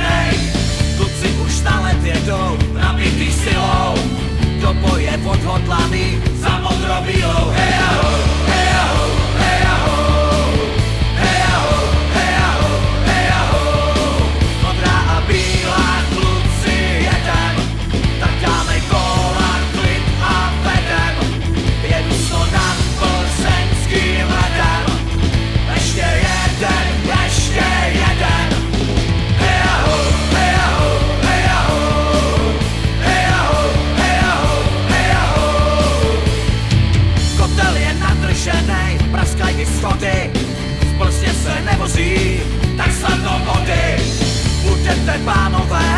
nadšenej. Kluci už stále jedou, nabitý silou, do boje odhodlaný za modro-bílou. Hej ahoj, hej ahoj, hej ahoj, hej ahoj, hej ahoj, hej ahoj. Modrá a bílá, kluci jeden, tak dáme góla, klid a vedem. Jedu so nad plzeňským ledem, ještě jeden, ještě jeden. Hej ahoj, hej ahoj, hej ahoj, hej ahoj, hej ahoj, hej ahoj. Kotel je nadrženej, praskaj i schody, v Plzně se nevozí, tak snadno vody. Budete pánové,